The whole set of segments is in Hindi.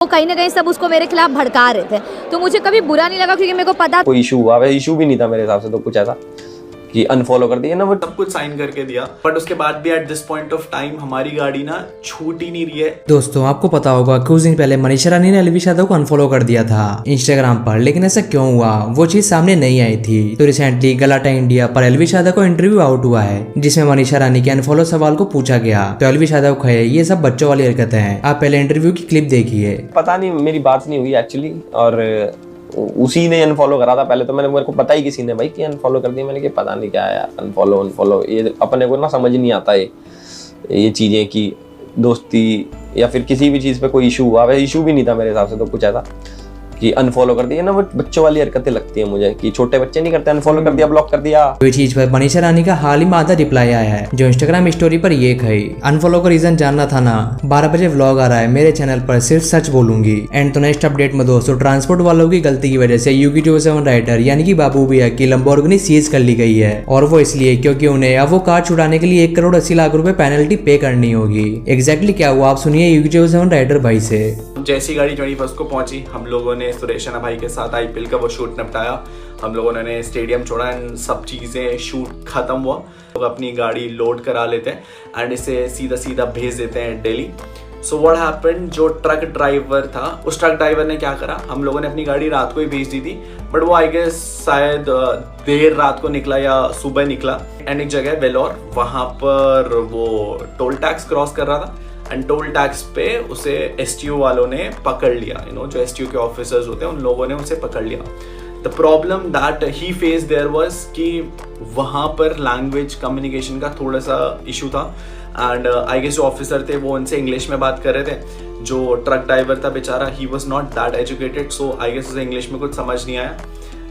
कहीं ना कहीं सब उसको मेरे खिलाफ भड़का रहे थे, तो मुझे कभी बुरा नहीं लगा क्योंकि मेरे को पता कोई इशू हुआ, वैसे इशू भी नहीं था मेरे हिसाब से तो कुछ ऐसा कि अनफॉलो कर दिया ना, वो सब कुछ साइन करके दिया। बट उसके बाद भी at this point of time हमारी गाड़ी ना छूट ही नहीं रही है। दोस्तों आपको पता होगा कुछ दिन पहले मनीषा रानी ने एलवी यादव को अनफॉलो कर दिया था इंस्टाग्राम पर, लेकिन ऐसा क्यों हुआ वो चीज सामने नहीं आई थी। तो रिसेंटली गलाटा इंडिया पर एलवी यादव को इंटरव्यू आउट हुआ है जिसमें मनीषा रानी के अनफॉलो सवाल को पूछा गया। तो एलवी यादव कहे ये सब बच्चों वाली हरकतें हैं, आप पहले इंटरव्यू की क्लिप देखिए। पता नहीं, मेरी बात नहीं हुई एक्चुअली, और उसी ने अनफॉलो करा था। पहले तो मेरे को पता ही किसी ने भाई कि अनफॉलो कर दिया। मैंने कि पता नहीं क्या है यार, अनफॉलो ये अपने को ना समझ नहीं आता ये चीजें कि दोस्ती या फिर किसी भी चीज पे कोई इशू हुआ, वैसे इशू भी नहीं था मेरे हिसाब से तो कुछ ऐसा कि अनफॉलो कर दिया ना, वो बच्चों वाली हरकतें लगती है मुझे कि छोटे बच्चे नहीं करते, अनफॉलो कर दिया, ब्लॉक कर दिया। तो चीज पर मनीषा रानी का हाल ही में आधा रिप्लाई आया है जो इंस्टाग्राम स्टोरी पर ये कही, अनफॉलो का रीजन जानना था ना, 12 बजे व्लॉग आ रहा है मेरे चैनल पर, सिर्फ सच बोलूंगी। एंड तो नेक्स्ट अपडेट में दोस्तों ट्रांसपोर्ट वालों की गलती की वजह से UG27 राइडर यानी कि बाबू भैया की लंबोर्गिनी सीज कर ली गई है, और वो इसलिए क्योंकि उन्हें अब वो कार छुड़ाने के लिए 1 करोड़ 80 लाख रुपए पेनल्टी पे करनी होगी। एग्जैक्टली क्या हुआ आप सुनिए UG27 राइडर भाई से। जैसी गाड़ी 21 को पहुंची, हम लोगों ने सुरेश अन्ना भाई के साथ IPL का वो शूट निपटाया। हम लोगों ने स्टेडियम छोड़ा एंड सब चीजें शूट खत्म हुआ। लोग अपनी गाड़ी लोड करा लेते हैं एंड इसे सीधा सीधा भेज देते हैं दिल्ली। सो व्हाट हैपेंड, जो ट्रक ड्राइवर था उस ट्रक ड्राइवर ने क्या करा, हम लोगों ने अपनी गाड़ी रात को ही भेज दी थी, बट वो आई गेस शायद देर रात को निकला या सुबह निकला एंड एक जगह वेलोर, वहां पर वो टोल टैक्स क्रॉस कर रहा था एंड टोल टैक्स पे उसे STO वालों ने पकड़ लिया। जो STO के ऑफिसर्स होते हैं उन लोगों ने उसे पकड़ लिया। The problem that he faced there was कि वहाँ पर लैंग्वेज कम्युनिकेशन का थोड़ा सा इशू था एंड आई गेस जो ऑफिसर थे वो उनसे इंग्लिश में बात कर रहे थे। जो ट्रक ड्राइवर था बेचारा, he was not that educated, so I guess उसे इंग्लिश में कुछ समझ नहीं आया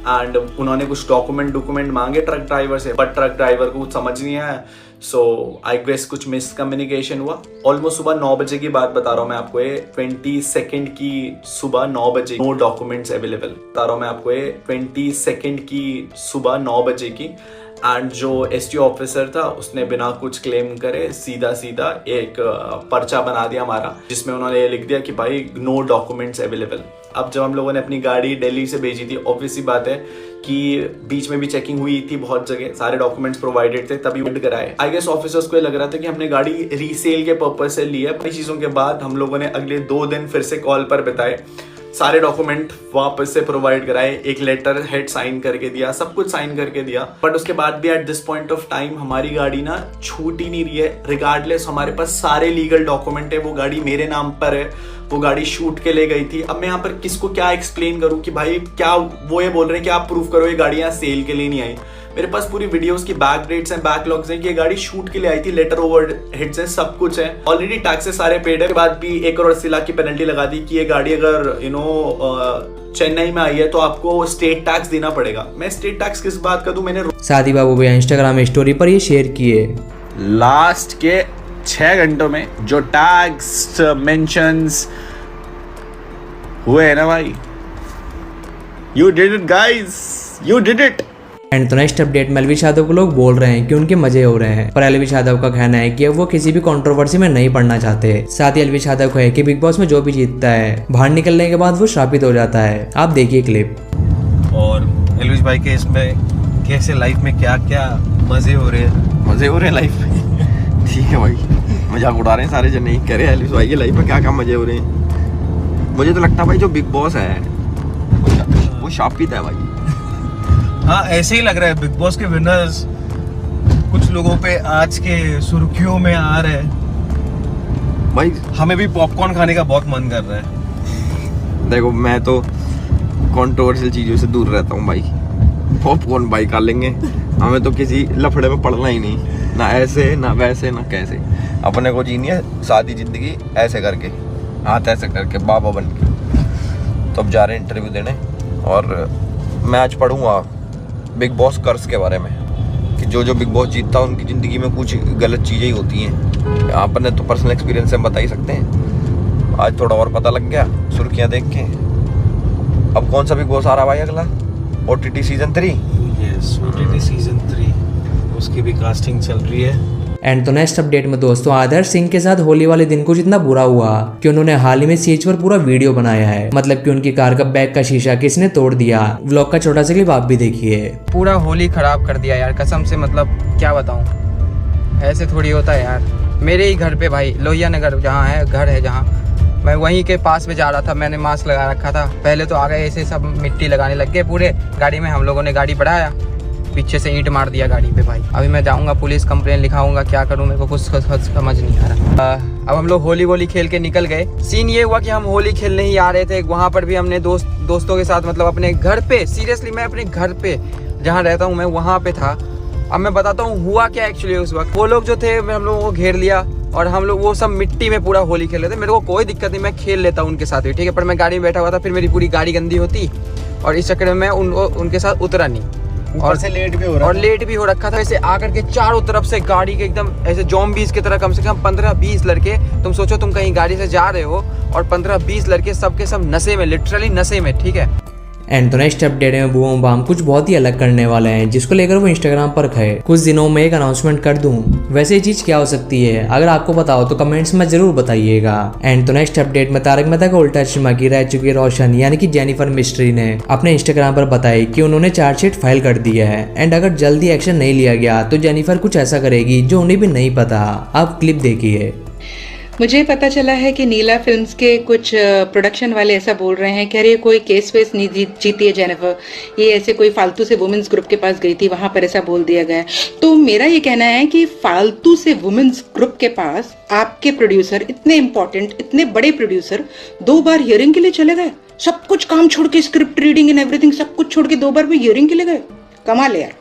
एंड उन्होंने कुछ डॉक्यूमेंट मांगे ट्रक ड्राइवर से, बट ट्रक ड्राइवर को कुछ समझ नहीं आया। सो आई गेस कुछ मिसकम्युनिकेशन हुआ। ऑलमोस्ट सुबह 9 बजे की बात बता रहा हूँ मैं आपको, ये 22 की सुबह 9 बजे, नो डॉक्यूमेंट्स अवेलेबल बता रहा हूँ मैं आपको, ये 22 की सुबह 9 बजे की। एंड जो STO ऑफिसर था उसने बिना कुछ क्लेम करे सीधा एक पर्चा बना दिया हमारा, जिसमें उन्होंने ये लिख दिया कि भाई नो डॉक्यूमेंट्स अवेलेबल। अब जब हम लोगों ने अपनी गाड़ी दिल्ली से भेजी थी, ऑब्वियसली बात है कि बीच में भी चेकिंग हुई थी बहुत जगह, सारे डॉक्यूमेंट्स प्रोवाइडेड थे तभी वेट कराए। आई गेस ऑफिसर्स को ये लग रहा था कि हमने गाड़ी रीसेल के पर्पज से ली है। अपनी चीजों के बाद हम लोगों ने अगले 2 दिन फिर से कॉल पर बिताए, सारे डॉक्यूमेंट वापस से प्रोवाइड कराए, एक लेटर हेड साइन करके दिया, सब कुछ साइन करके दिया। बट उसके बाद भी at this point of time हमारी गाड़ी ना छूट ही नहीं रही है। रिगार्डलेस हमारे पास सारे लीगल डॉक्यूमेंट है, वो गाड़ी मेरे नाम पर है, वो गाड़ी शूट के ले गई थी। अब मैं यहाँ पर किसको क्या एक्सप्लेन करूँ कि भाई क्या वो ये बोल रहे हैं कि आप प्रूफ करो ये गाड़ी यहाँ सेल के लिए नहीं आई। मेरे पास पूरी वीडियोस की बैक डेट्स हैं, बैकलॉग्स हैं कि ये गाड़ी शूट के लिए आई थी, लेटर ओवर हेड्स है, सब कुछ है। ऑलरेडी टैक्सेस सारे पेड है, के बाद भी 1 करोड़ 80 लाख की पेनल्टी लगा दी कि ये गाड़ी अगर चेन्नई में आई है तो आपको स्टेट टैक्स देना पड़ेगा। मैं स्टेट टैक्स किस बात का दूं? मैंने सादी बाबू भैया इंस्टाग्राम स्टोरी पर ये शेयर किए। लास्ट के 6 घंटों में जो टैक्स मेंशंस हुए हैं ना भाई, you did it guys, you did it. And तो नेक्स्ट अपडेट में एलवी यादव को लोग बोल रहे हैं कि उनके मजे हो रहे हैं, पर एलवी यादव का कहना है कि अब वो किसी भी कंट्रोवर्सी में नहीं पड़ना चाहते। साथ ही एलवी यादव कहे कि बिग बॉस में जो भी जीतता है बाहर निकलने के बाद वो श्रापित हो जाता है। आप देखिए क्लिप। और एलविश भाई के इसमें कैसे लाइफ में क्या क्या मजे हो रहे हैं लाइफ में। ठीक है भाई, मजाक उड़ा रहे हैं सारे जन, नहीं कह रहे एलविश भाई की लाइफ में क्या क्या मजे हो रहे हैं। मुझे तो लगता है भाई जो बिग बॉस है वो शापित है भाई। हाँ, ऐसे ही लग रहा है। बिग बॉस के विनर्स कुछ लोगों पे आज के सुर्खियों में आ रहे हैं भाई। हमें भी पॉपकॉर्न खाने का बहुत मन कर रहा है। देखो मैं तो कंट्रोवर्शियल चीजों से दूर रहता हूँ भाई। पॉपकॉर्न भाई खा लेंगे, हमें तो किसी लफड़े में पड़ना ही नहीं, ना ऐसे ना वैसे ना कैसे। अपने को जीनी है सादी जिंदगी ऐसे करके, हाथ ऐसे करके, बाबा बन के। तो अब जा रहे हैं इंटरव्यू देने और मैं आज पढ़ूंगा बिग बॉस कर्स के बारे में कि जो बिग बॉस जीतता है उनकी ज़िंदगी में कुछ गलत चीज़ें ही होती हैं। आपने तो पर्सनल एक्सपीरियंस से बता ही सकते हैं। आज थोड़ा और पता लग गया सुर्खियाँ देख के। अब कौन सा बिग बॉस आ रहा भाई अगला? OTT season 3। Yes, OTT season 3 उसकी भी कास्टिंग चल रही है। एंड तो नेक्स्ट अपडेट में दोस्तों आदर्श सिंह के साथ होली वाले दिन कुछ इतना बुरा हुआ कि उन्होंने हाल ही में सीज पर पूरा वीडियो बनाया है, मतलब कि उनकी कार का बैक का शीशा किसने तोड़ दिया। व्लॉग का छोटा सा क्लिप आप भी देखिए। पूरा होली खराब कर दिया यार, कसम से, मतलब क्या बताऊं, ऐसे थोड़ी होता है यार। मेरे ही घर पे भाई लोहिया नगर जहाँ है घर है, जहाँ मैं वहीं के पास में जा रहा था, मैंने मास्क लगा रखा था। पहले तो आ गए ऐसे सब मिट्टी लगाने लग गए पूरे गाड़ी में। हम लोगों ने गाड़ी बढ़ाया, पीछे से ईंट मार दिया गाड़ी पे भाई। अभी मैं जाऊंगा पुलिस कंप्लेन लिखाऊंगा, क्या करूं मेरे को कुछ समझ नहीं आ रहा। अब हम लोग होली खेल के निकल गए। सीन ये हुआ कि हम होली खेलने ही आ रहे थे, वहाँ पर भी हमने दोस्तों के साथ, मतलब अपने घर पे, सीरियसली मैं अपने घर पे जहाँ रहता हूँ मैं वहाँ पे था। अब मैं बताता हूँ हुआ क्या एक्चुअली उस वक्त। वो लोग जो थे हम लोगों को घेर लिया और हम लोग वो सब मिट्टी में पूरा होली खेल रहे थे। मेरे को कोई दिक्कत नहीं, मैं खेल लेता हूँ उनके साथ भी, ठीक है, पर मैं गाड़ी में बैठा हुआ था, फिर मेरी पूरी गाड़ी गंदी होती और इस चक्कर में मैं उनके साथ उतरा नहीं और से लेट भी हो रहा और लेट भी हो रखा था। ऐसे आकर के चारों तरफ से गाड़ी के एकदम ऐसे ज़ॉम्बीज़ की तरह कम से कम 15-20 लड़के, तुम सोचो तुम कहीं गाड़ी से जा रहे हो और 15-20 लड़के सबके सब नशे में, लिटरली नशे में, ठीक है। एंड तो नेक्स्ट अपडेट में बूम बाम कुछ बहुत ही अलग करने वाले हैं, जिसको लेकर वो इंस्टाग्राम पर है। कुछ दिनों में एक अनाउंसमेंट कर दूं, वैसे ये चीज क्या हो सकती है, अगर आपको पता हो तो कमेंट्स में जरूर बताइएगा। एंड तो नेक्स्ट अपडेट में तारक मेहता का उल्टा चश्मा की रह चुकी रोशन यानी कि जेनिफर मिस्ट्री ने अपने इंस्टाग्राम पर बताई कि उन्होंने चार्जशीट फाइल कर दिया है एंड अगर जल्दी एक्शन नहीं लिया गया तो जेनिफर कुछ ऐसा करेगी जो उन्हें भी नहीं पता। आप क्लिप देखिए। मुझे पता चला है कि नीला फिल्म्स के कुछ प्रोडक्शन वाले ऐसा बोल रहे हैं कि अरे कोई केस वेस नहीं जीती है जेनिफर, ये ऐसे कोई फालतू से वुमेन्स ग्रुप के पास गई थी, वहां पर ऐसा बोल दिया गया है। तो मेरा ये कहना है कि फालतू से वुमेन्स ग्रुप के पास आपके प्रोड्यूसर, इतने इंपॉर्टेंट, इतने बड़े प्रोड्यूसर 2 बार हियरिंग के लिए चले गए। सब कुछ काम छोड़ के, स्क्रिप्ट रीडिंग एंड एवरीथिंग सब कुछ छोड़ के 2 बार भी हियरिंग के लिए गए। कमाल है यार,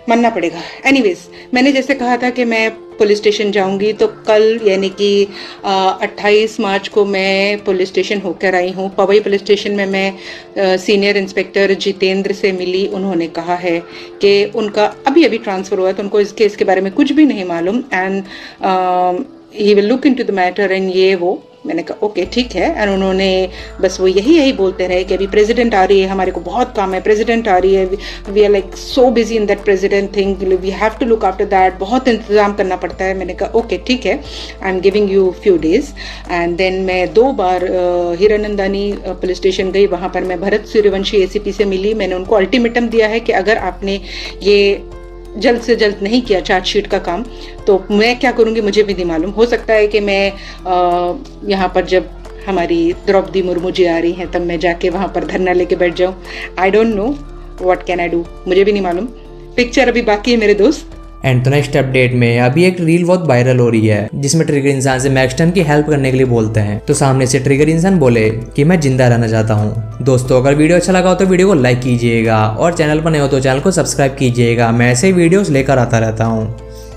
मानना पड़ेगा। एनीवेज, मैंने जैसे कहा था कि मैं पुलिस स्टेशन जाऊंगी, तो कल यानी कि 28 मार्च को मैं पुलिस स्टेशन होकर आई हूँ। पवई पुलिस स्टेशन में मैं सीनियर इंस्पेक्टर जितेंद्र से मिली। उन्होंने कहा है कि उनका अभी ट्रांसफ़र हुआ है, तो उनको इस केस के बारे में कुछ भी नहीं मालूम and he will look into the matter and ये वो। मैंने कहा ओके ठीक है। एंड उन्होंने बस वो यही बोलते रहे कि अभी प्रेसिडेंट आ रही है, हमारे को बहुत काम है, प्रेसिडेंट आ रही है, we are like so busy in that president thing, we have to look after that, बहुत इंतजाम करना पड़ता है। मैंने कहा ओके ठीक है, I am giving you few days. And then मैं 2 बार हीरानंदानी पुलिस स्टेशन गई, वहाँ पर मैं भरत सूर्यवंशी ACP से मिली। मैंने उनको अल्टीमेटम दिया है कि अगर आपने ये जल्द से जल्द नहीं किया चार्जशीट का काम तो मैं क्या करूंगी मुझे भी नहीं मालूम। हो सकता है कि मैं यहाँ पर जब हमारी द्रौपदी मुर्मू जी आ रही हैं तब मैं जाके वहाँ पर धरना लेके बैठ जाऊँ। I don't know what can I do, मुझे भी नहीं मालूम। पिक्चर अभी बाकी है मेरे दोस्त। एंड तो नेक्स्ट अपडेट में अभी एक रील बहुत वायरल हो रही है जिसमें ट्रिगर इंसान से मैक्स टाइम की हेल्प करने के लिए बोलते हैं, तो सामने से ट्रिगर इंसान बोले कि मैं जिंदा रहना चाहता हूँ। दोस्तों अगर वीडियो अच्छा लगा हो तो वीडियो को लाइक कीजिएगा और चैनल पर नए हो तो चैनल को सब्सक्राइब कीजिएगा। मैं ऐसे ही वीडियोस लेकर आता रहता हूँ।